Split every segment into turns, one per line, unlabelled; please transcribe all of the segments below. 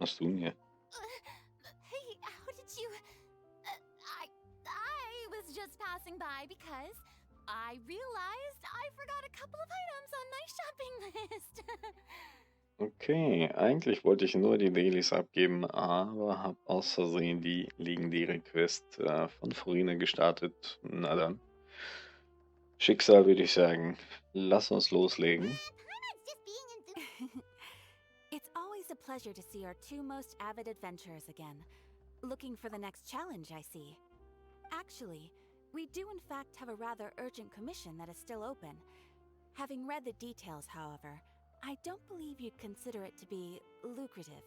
machst du denn hier?
Hey, how did you... I was just passing by because I realized I forgot a couple of items on my shopping list.
Okay, eigentlich wollte ich nur die Dailies abgeben, aber habe aus Versehen die legendäre Quest von Furina gestartet. Na dann, Schicksal würde ich sagen. Lass uns loslegen.
Paimon's just being It's always a pleasure to see our two most avid adventurers again. Looking for the next challenge, I see. Actually, we do in fact have a rather urgent commission that is still open. Having read the details, however, I don't believe you'd consider it to be lucrative.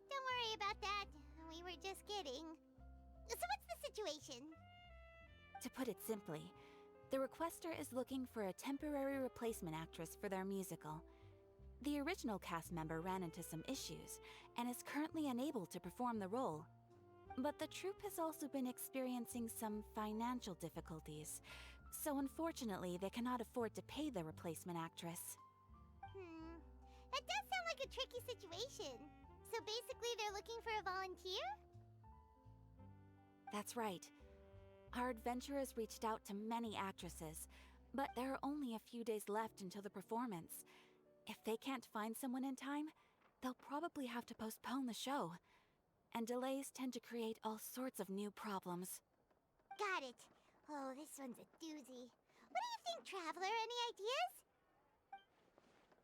Don't worry about that. We were just kidding. So what's the situation?
To put it simply, the requester is looking for a temporary replacement actress for their musical. The original cast member ran into some issues and is currently unable to perform the role. But the troupe has also been experiencing some financial difficulties, so unfortunately they cannot afford to pay the replacement actress.
That does sound like a tricky situation. So basically they're looking for a volunteer?
That's right. Our adventurers reached out to many actresses, but there are only a few days left until the performance. If they can't find someone in time, they'll probably have to postpone the show. And delays tend to create all sorts of new problems.
Got it. Oh, this one's a doozy. What do you think, Traveler? Any ideas?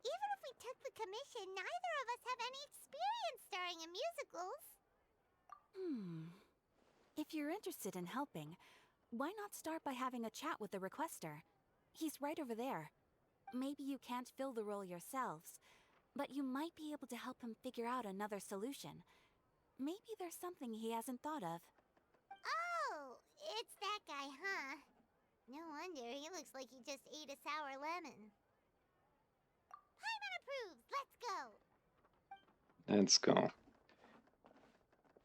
Even if we took the commission, neither of us have any experience starring in musicals.
If you're interested in helping, why not start by having a chat with the requester? He's right over there. Maybe you can't fill the role yourselves, but you might be able to help him figure out another solution. Maybe there's something he hasn't thought of.
Oh, it's that guy, huh? No wonder, he looks like he just ate a sour lemon. Paimon approves, let's go!
Let's go.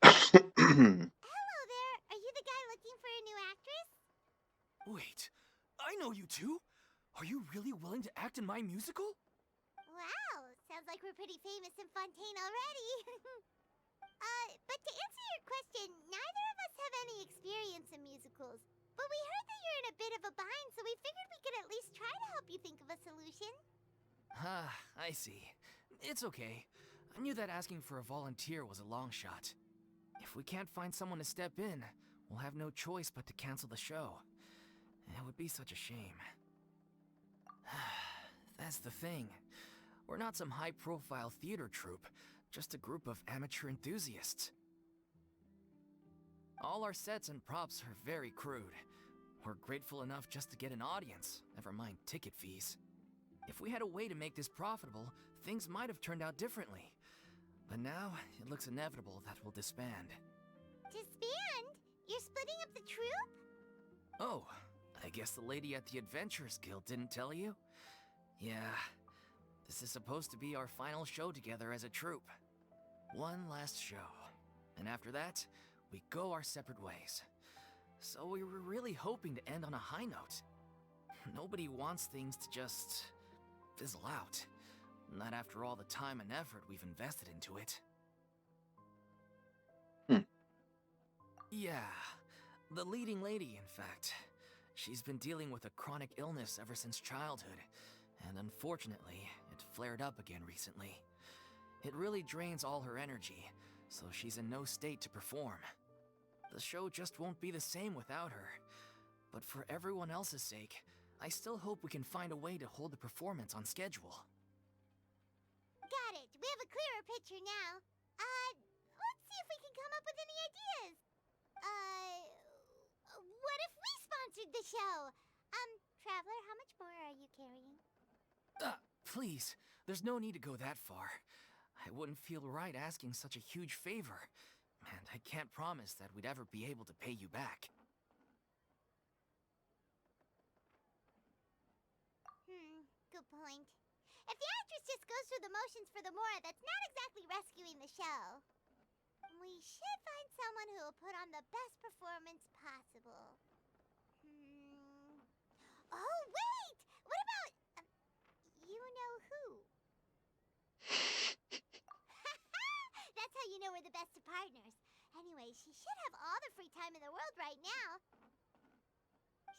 Hello there, are you the guy looking for a new actress?
Wait, I know you two! Are you really willing to act in my musical?
Wow, sounds like we're pretty famous in Fontaine already. But to answer your question, neither of us have any experience in musicals. But we heard that you're in a bit of a bind, so we figured we could at least try to help you think of a solution.
Ah, I see. It's okay. I knew that asking for a volunteer was a long shot. If we can't find someone to step in, we'll have no choice but to cancel the show. It would be such a shame. That's the thing. We're not some high-profile theater troupe, just a group of amateur enthusiasts. All our sets and props are very crude. We're grateful enough just to get an audience, never mind ticket fees. If we had a way to make this profitable, things might have turned out differently. But now, it looks inevitable that we'll disband.
Disband? You're splitting up the troupe?
Oh, I guess the lady at the Adventurers Guild didn't tell you? Yeah, this is supposed to be our final show together as a troupe. One last show. And after that, we go our separate ways. So we were really hoping to end on a high note. Nobody wants things to just fizzle out. Not after all the time and effort we've invested into it. Yeah, the leading lady, in fact. She's been dealing with a chronic illness ever since childhood, and unfortunately, it flared up again recently. It really drains all her energy, so she's in no state to perform. The show just won't be the same without her. But for everyone else's sake, I still hope we can find a way to hold the performance on schedule.
Got it. We have a clearer picture now. Let's see if we can come up with any ideas. What if we sponsored the show? Traveler, how much more are you carrying?
Please, there's no need to go that far. I wouldn't feel right asking such a huge favor, and I can't promise that we'd ever be able to pay you back.
Good point. If the actress just goes through the motions for the Mora, that's not exactly rescuing the show. We should find someone who will put on the best performance possible. Oh, wait! What about... you know who? best of partners. Anyway, she should have all the free time in the world right now.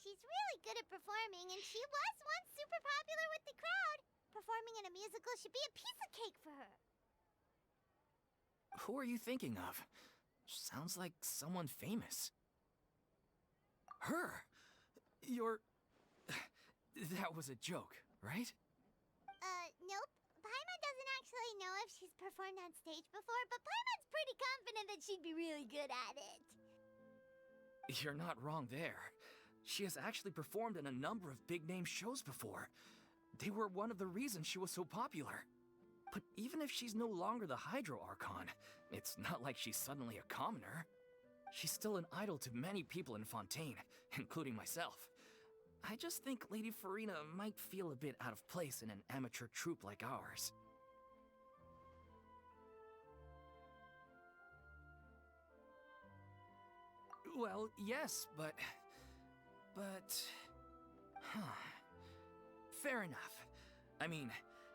She's really good at performing, and she was once super popular with the crowd. Performing in a musical should be a piece of cake for her.
Who are you thinking of? Sounds like someone famous. Her? You're... That was a joke, right?
Nope. Paimon doesn't actually know if she's performed on stage before, but Paimon's pretty confident that she'd be really good at it.
You're not wrong there. She has actually performed in a number of big-name shows before. They were one of the reasons she was so popular. But even if she's no longer the Hydro Archon, it's not like she's suddenly a commoner. She's still an idol to many people in Fontaine, including myself. I just think Lady Furina might feel a bit out of place in an amateur troupe like ours. Well, yes, but... Huh. Fair enough. I mean,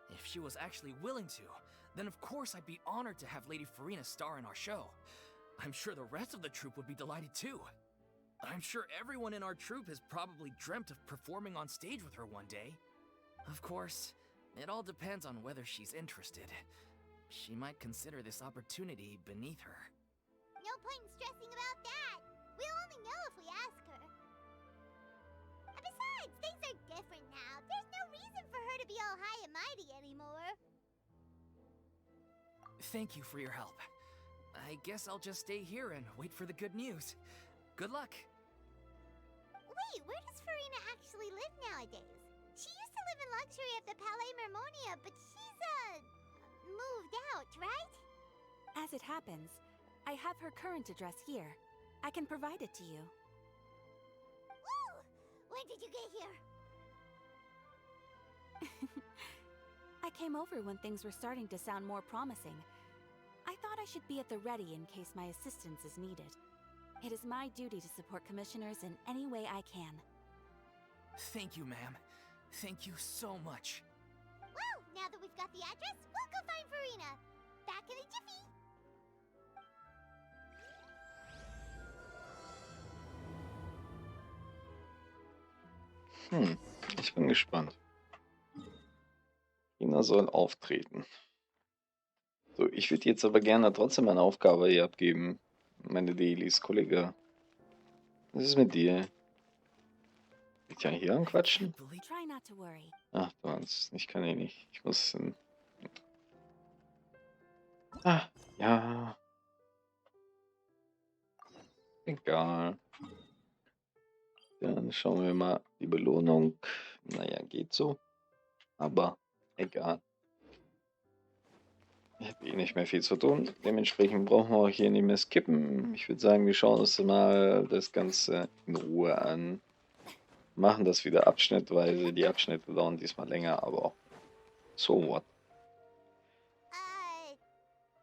if she was actually willing to, then of course I'd be honored to have Lady Furina star in our show. I'm sure the rest of the troupe would be delighted too. I'm sure everyone in our troupe has probably dreamt of performing on stage with her one day. Of course, it all depends on whether she's interested. She might consider this opportunity beneath her.
No point in stressing about that. We'll only know if we ask her. And besides, things are different now. There's no reason for her to be all high and mighty anymore.
Thank you for your help. I guess I'll just stay here and wait for the good news. Good luck.
Wait, where does Furina actually live nowadays? She used to live in luxury at the Palais Mermonia, but she's, moved out, right?
As it happens, I have her current address here. I can provide it to you.
Woo! When did you get here?
I came over when things were starting to sound more promising. I thought I should be at the ready in case my assistance is needed. It is my duty to support commissioners in any way I can.
Thank you, ma'am. Thank you so much.
Well, now that we've got the address, we'll go find Furina. Back in a jiffy.
Ich bin gespannt. Ina soll auftreten. So, ich würde jetzt aber gerne trotzdem eine Aufgabe hier abgeben. Meine Dailies, Kollege. Was ist mit dir? Ich kann hier anquatschen?
Try not to worry.
Ach, du meinst, ich kann eh nicht. Ich muss... Ah, ja. Egal. Dann schauen wir mal. Die Belohnung. Naja, geht so. Aber egal. Ich habe eh nicht mehr viel zu tun. Dementsprechend brauchen wir auch hier nicht mehr skippen. Ich würde sagen, wir schauen uns mal das Ganze in Ruhe an. Machen das wieder abschnittweise. Die Abschnitte dauern diesmal länger, aber so what.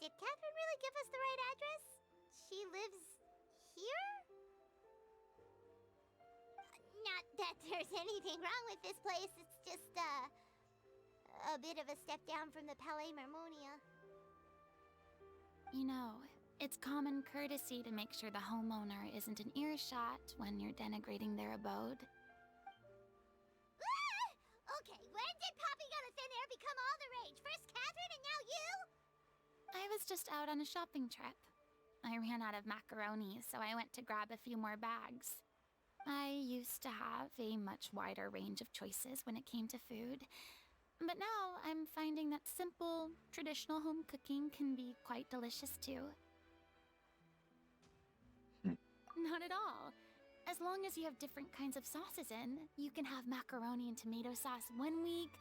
Did Catherine really give us the right address? She lives here? Not that there's anything wrong with this place. It's just, a bit of a step down from the Palais Mermonia.
You know, it's common courtesy to make sure the homeowner isn't an earshot when you're denigrating their abode.
Okay, when did popping out of thin air become all the rage? First Catherine and now you?
I was just out on a shopping trip. I ran out of macaroni, so I went to grab a few more bags. I used to have a much wider range of choices when it came to food. But now I'm finding that simple, traditional home cooking can be quite delicious too. Not at all. As long as you have different kinds of sauces in, you can have macaroni and tomato sauce one week,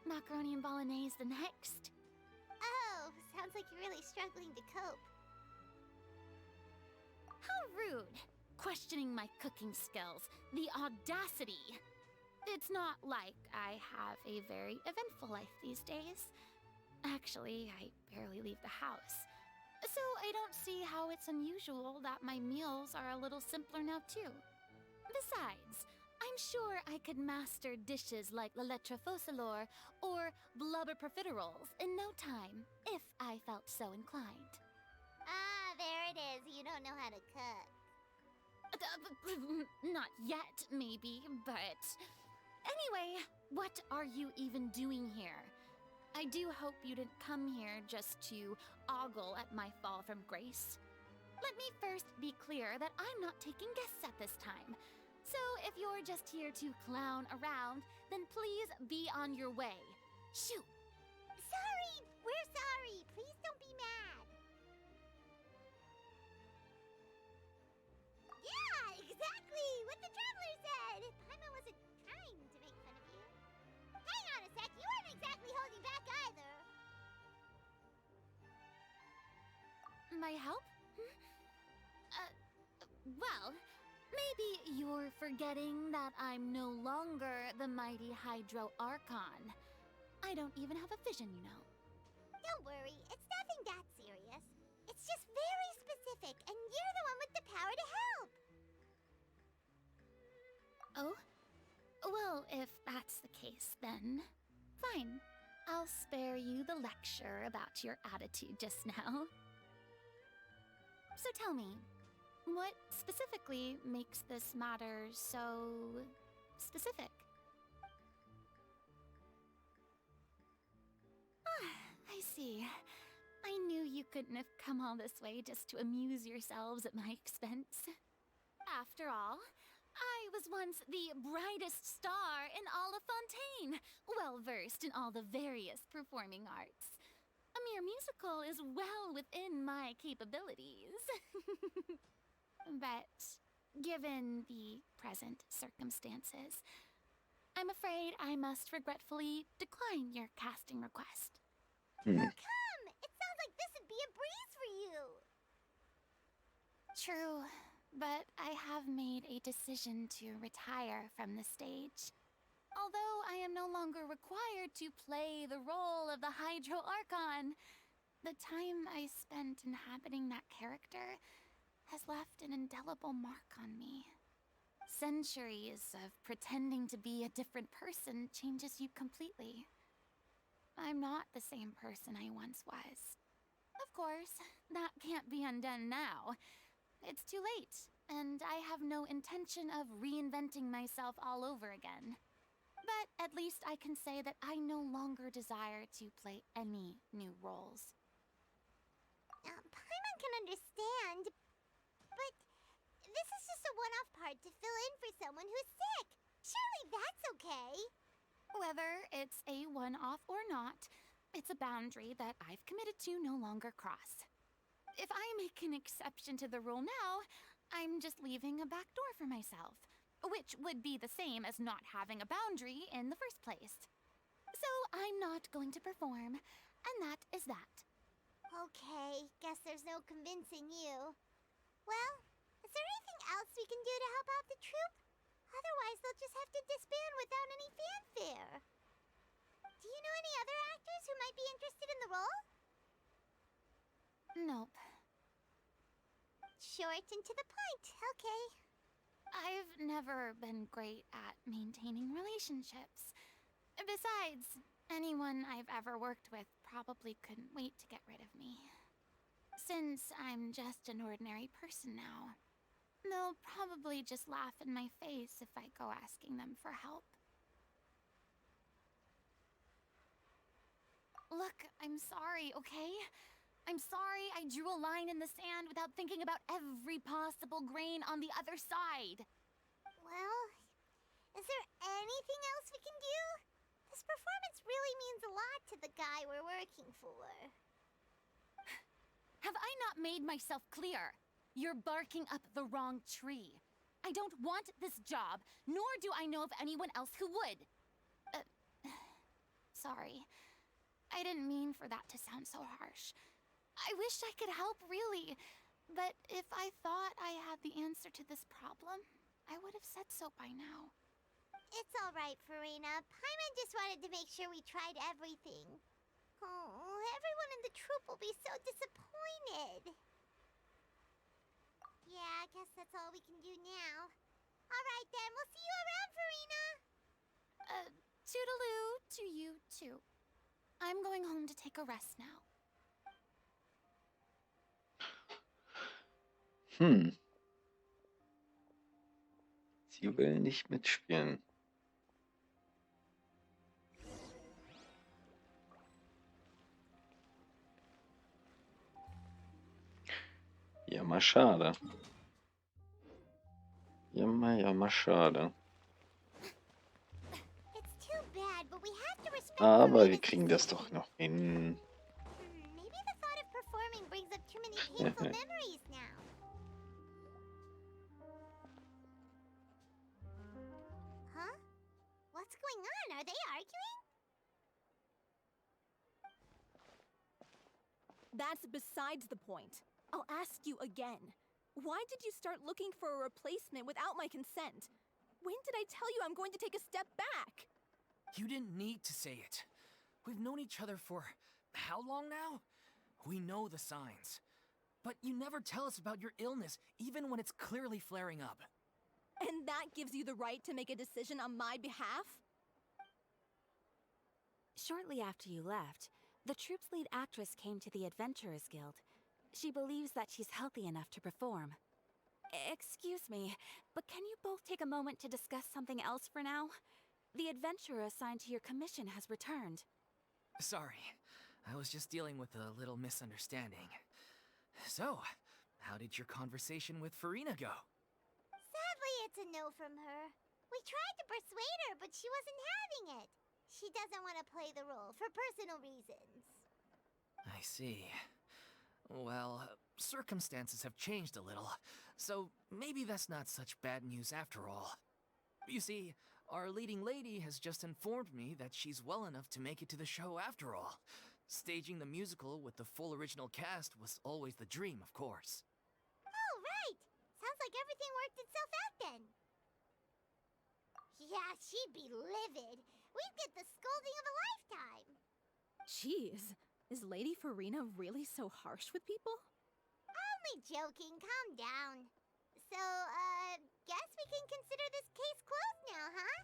macaroni and bolognese the next.
Oh, sounds like you're really struggling to cope.
How rude! Questioning my cooking skills. The audacity! It's not like I have a very eventful life these days. Actually, I barely leave the house. So I don't see how it's unusual that my meals are a little simpler now too. Besides, I'm sure I could master dishes like la lettre faucilor or blubber profiteroles in no time, if I felt so inclined.
Ah, There it is. You don't know how to cook.
Not yet, maybe, but... Anyway, what are you even doing here? I do hope you didn't come here just to ogle at my fall from grace. Let me first be clear that I'm not taking guests at this time. So if you're just here to clown around, then please be on your way. Shoot!
Sorry! We're sorry! Please don't be mad! Yeah, exactly! What the traveler said! Paimon wasn't trying to make fun of you. Hang on a sec, you weren't exactly holding back either.
My help? Well, maybe you're forgetting that I'm no longer the mighty Hydro Archon. I don't even have a vision, you know.
Don't worry, it's nothing that serious. It's just very specific, and you're the one with the power to help!
Oh? Well, if that's the case, then fine. I'll spare you the lecture about your attitude just now. So tell me, what specifically makes this matter so specific? Ah, I see. I knew you couldn't have come all this way just to amuse yourselves at my expense. After all, I was once the brightest star in all of Fontaine, well-versed in all the various performing arts. A mere musical is well within my capabilities. But given the present circumstances, I'm afraid I must regretfully decline your casting request.
How come? It sounds like this would be a breeze for you!
True, but I have made a decision to retire from the stage. Although I am no longer required to play the role of the Hydro Archon, the time I spent inhabiting that character has left an indelible mark on me. Centuries of pretending to be a different person changes you completely. I'm not the same person I once was. Of course, that can't be undone now. It's too late, and I have no intention of reinventing myself all over again. But at least I can say that I no longer desire to play any new roles.
Paimon can understand, but this is just a one-off part to fill in for someone who's sick. Surely that's okay.
Whether it's a one-off or not, it's a boundary that I've committed to no longer cross. If I make an exception to the rule now, I'm just leaving a back door for myself, which would be the same as not having a boundary in the first place. So I'm not going to perform, and that is that.
Okay, guess there's no convincing you. Well, is there anything else we can do to help out the troupe? Otherwise, they'll just have to disband without any fanfare. Do you know any other actors who might be interested in the role?
Nope.
Short and to the point, okay.
I've never been great at maintaining relationships. Besides, anyone I've ever worked with probably couldn't wait to get rid of me. Since I'm just an ordinary person now, they'll probably just laugh in my face if I go asking them for help. Look, I'm sorry, okay? I'm sorry I drew a line in the sand without thinking about every possible grain on the other side.
Well, is there anything else we can do? This performance really means a lot to the guy we're working for.
Have I not made myself clear? You're barking up the wrong tree. I don't want this job, nor do I know of anyone else who would. Sorry. I didn't mean for that to sound so harsh. I wish I could help, really. But if I thought I had the answer to this problem, I would have said so by now.
It's all right, Furina. Paimon just wanted to make sure we tried everything. Oh, everyone in the troupe will be so disappointed. Yeah, I guess that's all we can do now. All right, then. We'll see you around, Furina.
Toodaloo to you, too. I'm going home to take a rest now.
Hm, sie will nicht mitspielen. Ja, mal schade. Ja, mal schade.
It's too bad, but we have to respect
Aber wir
Furina's
kriegen das
decision.
doch noch hin.
Maybe the thought of performing brings up too many painful memories now. Huh? What's going on? Are they arguing?
That's besides the point. I'll ask you again. Why did you start looking for a replacement without my consent? When did I tell you I'm going to take a step back?
You didn't need to say it. We've known each other for how long now? We know the signs. But you never tell us about your illness, even when it's clearly flaring up.
And that gives you the right to make a decision on my behalf?
Shortly after you left, the troop's lead actress came to the Adventurers Guild. She believes that she's healthy enough to perform. Excuse me, but can you both take a moment to discuss something else for now? The adventurer assigned to your commission has returned.
Sorry, I was just dealing with a little misunderstanding. So, how did your conversation with Furina go?
Sadly, it's a no from her. We tried to persuade her, but she wasn't having it. She doesn't want to play the role for personal reasons.
I see. Well, circumstances have changed a little, so maybe that's not such bad news after all. You see, our leading lady has just informed me that she's well enough to make it to the show after all. Staging the musical with the full original cast was always the dream, of course.
Oh, right! Sounds like everything worked itself out then. Yeah, she'd be livid. We'd get the scolding of a lifetime.
Jeez, is Lady Furina really so harsh with people?
Only joking, calm down. So, guess we can consider this case closed now, huh?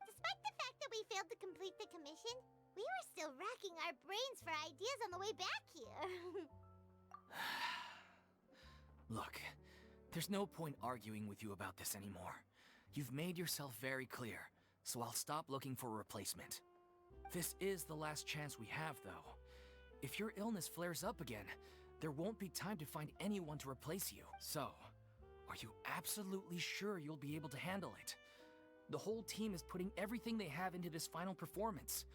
Despite the fact that we failed to complete the commission, we were still racking our brains for ideas on the way back here.
Look, there's no point arguing with you about this anymore. You've made yourself very clear, so I'll stop looking for a replacement. This is the last chance we have, though. If your illness flares up again, there won't be time to find anyone to replace you. So, are you absolutely sure you'll be able to handle it? The whole team is putting everything they have into this final performance.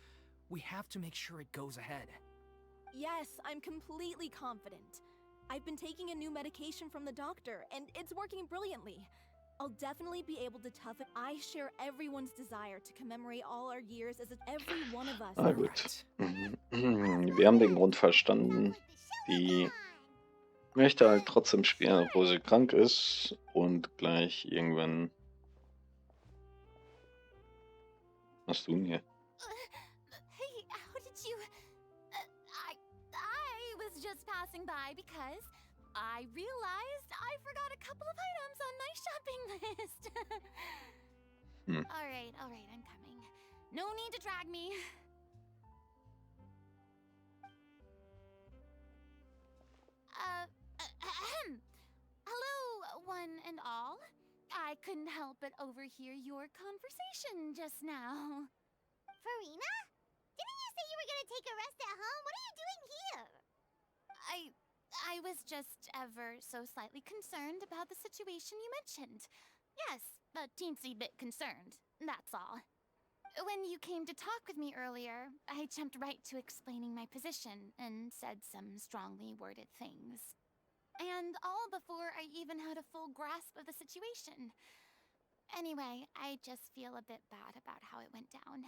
We have to make sure it goes ahead.
Yes, I'm completely confident. I've been taking a new medication from the doctor, and it's working brilliantly. I'll definitely be able to tough it. I share everyone's desire to commemorate all our years as every one of us.
Na gut. Wir haben den Grund verstanden. Die möchte halt trotzdem spielen, obwohl sie krank ist und gleich irgendwann. Was tun hier?
Hey, how did you... I was just passing by because I realized I forgot a couple of items on my shopping list. All right, I'm coming. No need to drag me. Hello, one and all. I couldn't help but overhear your conversation just now.
Furina? Didn't you say you were gonna take a rest at home? What are you doing here?
I was just ever so slightly concerned about the situation you mentioned. Yes, a teensy bit concerned, that's all. When you came to talk with me earlier, I jumped right to explaining my position and said some strongly worded things. And all before I even had a full grasp of the situation. Anyway, I just feel a bit bad about how it went down.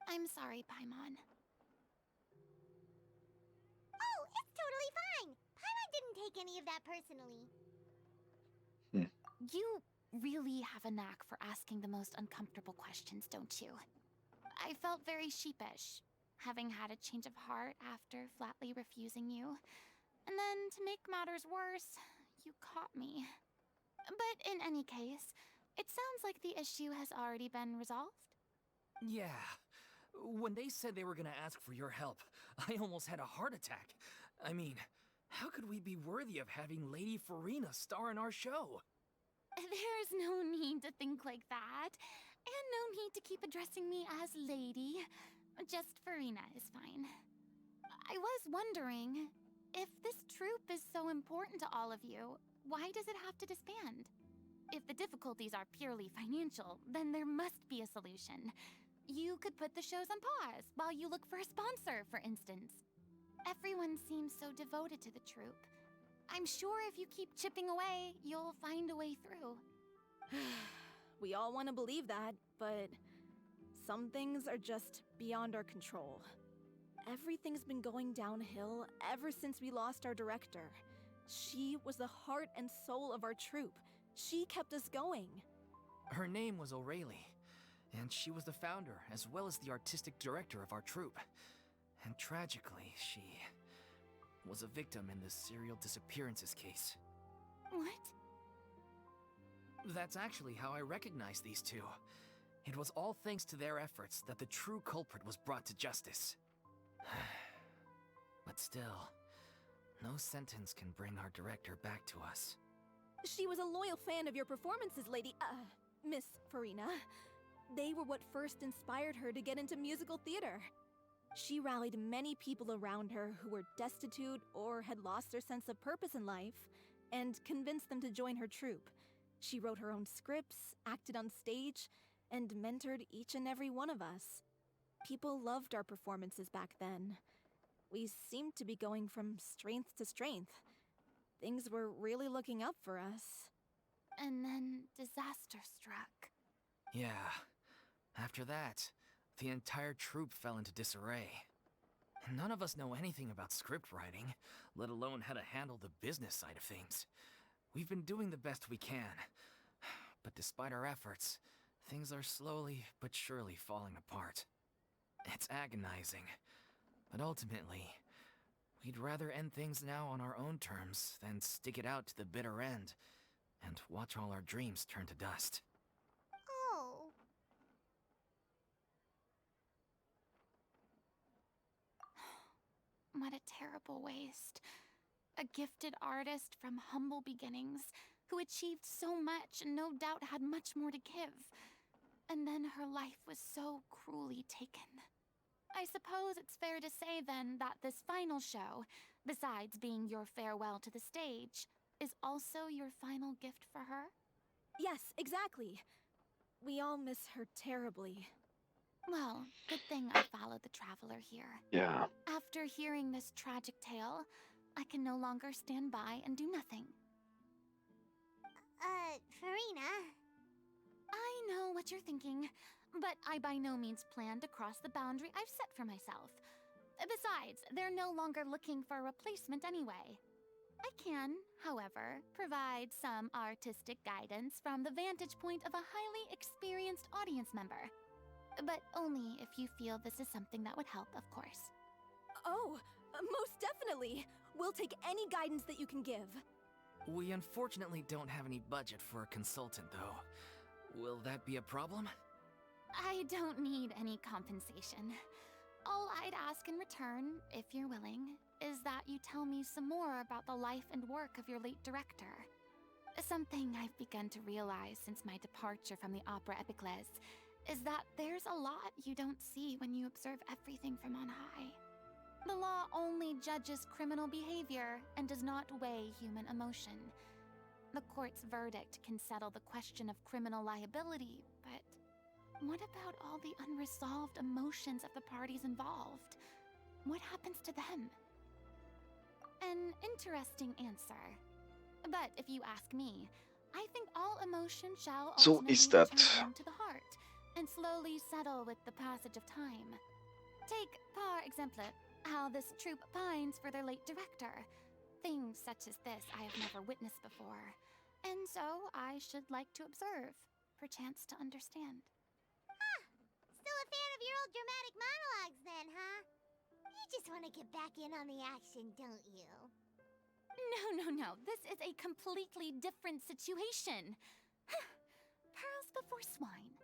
I'm sorry, Paimon.
Oh, it's totally fine. Paimon didn't take any of that personally.
You really have a knack for asking the most uncomfortable questions, don't you? I felt very sheepish, having had a change of heart after flatly refusing you. And then, to make matters worse, you caught me. But in any case, it sounds like the issue has already been resolved.
Yeah. When they said they were gonna ask for your help, I almost had a heart attack. I mean, How could we be worthy of having Lady Furina star in our show?
There's no need to think like that. And no need to keep addressing me as lady. Just Furina is fine. I was wondering, if this troupe is so important to all of you, why does it have to disband? If the difficulties are purely financial, then there must be a solution. You could put the shows on pause while you look for a sponsor, for instance. Everyone seems so devoted to the troupe. I'm sure if you keep chipping away, you'll find a way through.
We all want to believe that, but some things are just beyond our control. Everything's been going downhill ever since we lost our director. She was the heart and soul of our troupe. She kept us going.
Her name was O'Reilly, and she was the founder as well as the artistic director of our troupe. And tragically, she was a victim in the serial disappearances case.
What?
That's actually how I recognized these two. It was all thanks to their efforts that the true culprit was brought to justice. But still, no sentence can bring our director back to us.
She was a loyal fan of your performances, Miss Furina. They were what first inspired her to get into musical theater. She rallied many people around her who were destitute or had lost their sense of purpose in life, and convinced them to join her troupe. She wrote her own scripts, acted on stage, and mentored each and every one of us. People loved our performances back then. We seemed to be going from strength to strength. Things were really looking up for us.
And then disaster struck.
Yeah. After that, the entire troupe fell into disarray. None of us know anything about script writing, let alone how to handle the business side of things. We've been doing the best we can. But despite our efforts, things are slowly but surely falling apart. It's agonizing. But ultimately, we'd rather end things now on our own terms than stick it out to the bitter end and watch all our dreams turn to dust.
Oh.
What a terrible waste. A gifted artist from humble beginnings, who achieved so much and no doubt had much more to give. And then her life was so cruelly taken. I suppose it's fair to say then that this final show, besides being your farewell to the stage, is also your final gift for her?
Yes, exactly. We all miss her terribly.
Well, good thing I followed the traveler here.
Yeah.
After hearing this tragic tale, I can no longer stand by and do nothing.
Furina.
I know what you're thinking, but I by no means plan to cross the boundary I've set for myself. Besides, they're no longer looking for a replacement anyway. I can, however, provide some artistic guidance from the vantage point of a highly experienced audience member. But only if you feel this is something that would help, of course.
Oh, most definitely. We'll take any guidance that you can give.
We unfortunately don't have any budget for a consultant, though. Will that be a problem?
I don't need any compensation. All I'd ask in return, if you're willing, is that you tell me some more about the life and work of your late director. Something I've begun to realize since my departure from the Opera Epiclese is that there's a lot you don't see when you observe everything from on high. The law only judges criminal behavior and does not weigh human emotion. The court's verdict can settle the question of criminal liability, but what about all the unresolved emotions of the parties involved? What happens to them? An interesting answer. But if you ask me, I think all emotion shall
So
ultimately
is that
return to the heart and slowly settle with the passage of time. Take, par exemple, how this troupe pines for their late director. Things such as this I have never witnessed before, and so I should like to observe, perchance to understand.
Still a fan of your old dramatic monologues then, huh? You just want to get back in on the action, don't you?
No. This is a completely different situation. Pearls before swine.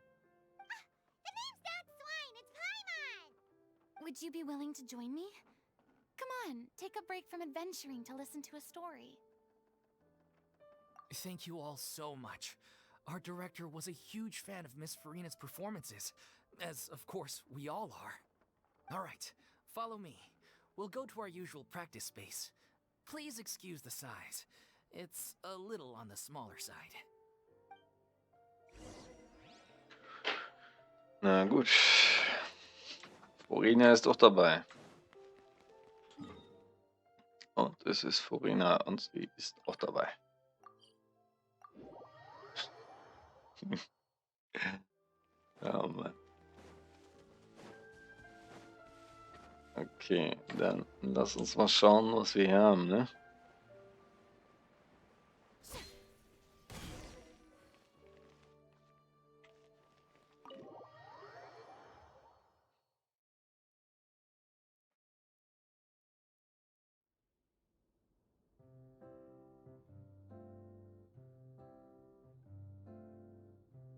The name's not Swine, it's Paimon!
Would you be willing to join me? Come on, take take a break from adventuring to listen to a story.
Thank you all so much. Our director was a huge fan of Miss Furina's performances, as of course we all are. All right, follow me. We'll go to our usual practice space. Please excuse the size. It's a little on the smaller side.
Na gut. Furina ist auch dabei. Und es ist Furina und sie ist auch dabei. Ja, Mann. Okay, dann lass uns mal schauen, was wir hier haben, ne?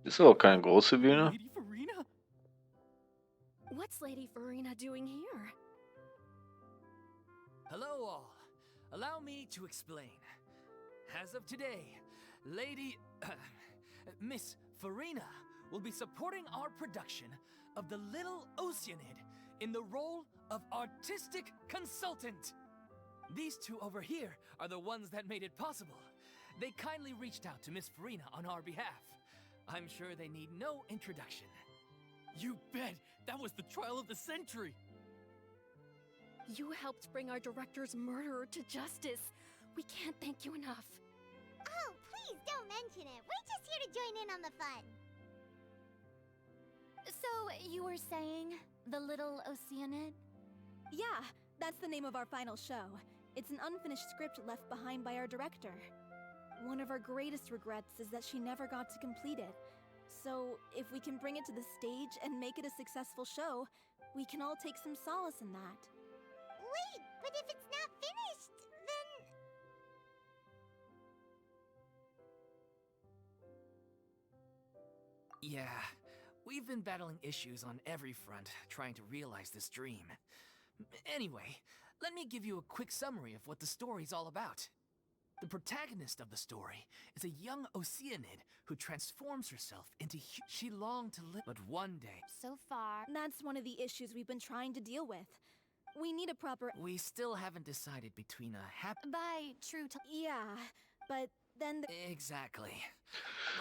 Ist aber keine große Bühne.
Lady Furina?
What's Lady Furina doing here?
Hello all. Allow me to explain. As of today, Lady... Miss Furina will be supporting our production of The Little Oceanid in the role of artistic consultant. These two over here are the ones that made it possible. They kindly reached out to Miss Furina on our behalf. I'm sure they need no introduction. You bet! That was the trial of the century!
You helped bring our director's murderer to justice. We can't thank you enough.
Oh, please don't mention it. We're just here to join in on the fun.
So, you were saying The Little Oceanid?
Yeah, that's the name of our final show. It's an unfinished script left behind by our director. One of our greatest regrets is that she never got to complete it. So, if we can bring it to the stage and make it a successful show, we can all take some solace in that.
Wait, but if it's not finished, then...
Yeah, we've been battling issues on every front, trying to realize this dream. Anyway, let me give you a quick summary of what the story's all about. The protagonist of the story is a young Oceanid who transforms herself into she longed to live, but one day...
So far.
That's one of the issues we've been trying to deal with. We need a proper...
We still haven't decided between a happy...
By true
Yeah, but then...
Exactly.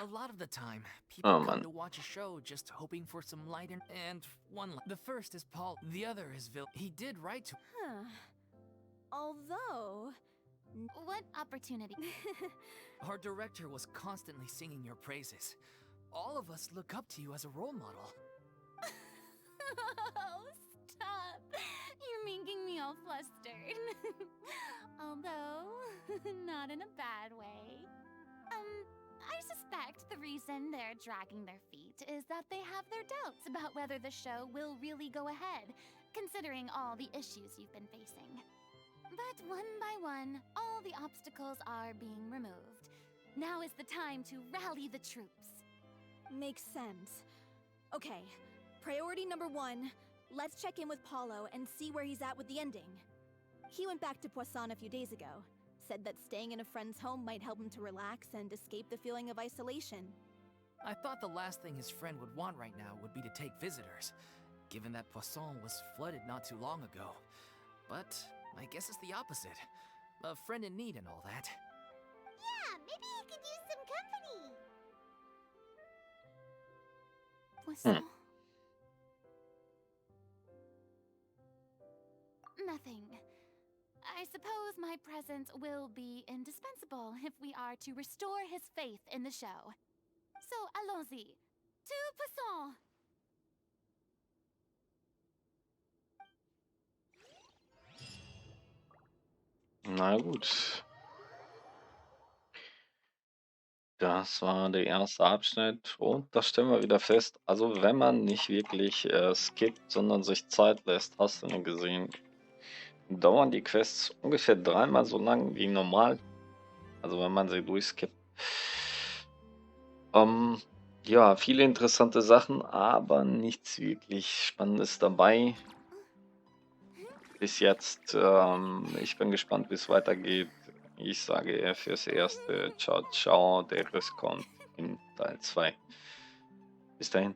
A lot of the time, people
Oh,
come
man.
to watch a show just hoping for some light and one... The first is Paul, the other is Vil. He did write to...
Huh. Although...
What opportunity?
Our director was constantly singing your praises. All of us look up to you as a role model.
Oh, stop. You're making me all flustered. Although, not in a bad way. I suspect the reason they're dragging their feet is that they have their doubts about whether the show will really go ahead, considering all the issues you've been facing. But one by one, all the obstacles are being removed. Now is the time to rally the troops.
Makes sense. Okay, priority number 1, let's check in with Paulo and see where he's at with the ending. He went back to Poisson a few days ago, said that staying in a friend's home might help him to relax and escape the feeling of isolation.
I thought the last thing his friend would want right now would be to take visitors, given that Poisson was flooded not too long ago. But I guess it's the opposite. A friend in need and all that.
Yeah, maybe he could use some company.
Poisson? Nothing. I suppose my presence will be indispensable if we are to restore his faith in the show. So, allons-y. To Poisson!
Na gut. Das war der erste Abschnitt und das stellen wir wieder fest. Also wenn man nicht wirklich skippt, sondern sich Zeit lässt, hast du ja gesehen, dauern die Quests ungefähr 3-mal so lang wie normal. Also wenn man sie durchskippt. Ja, viele interessante Sachen, aber nichts wirklich Spannendes dabei. bis jetzt. Ich bin gespannt, wie es weitergeht. Ich sage fürs Erste, ciao, ciao, der Rest kommt in Teil 2. Bis dahin.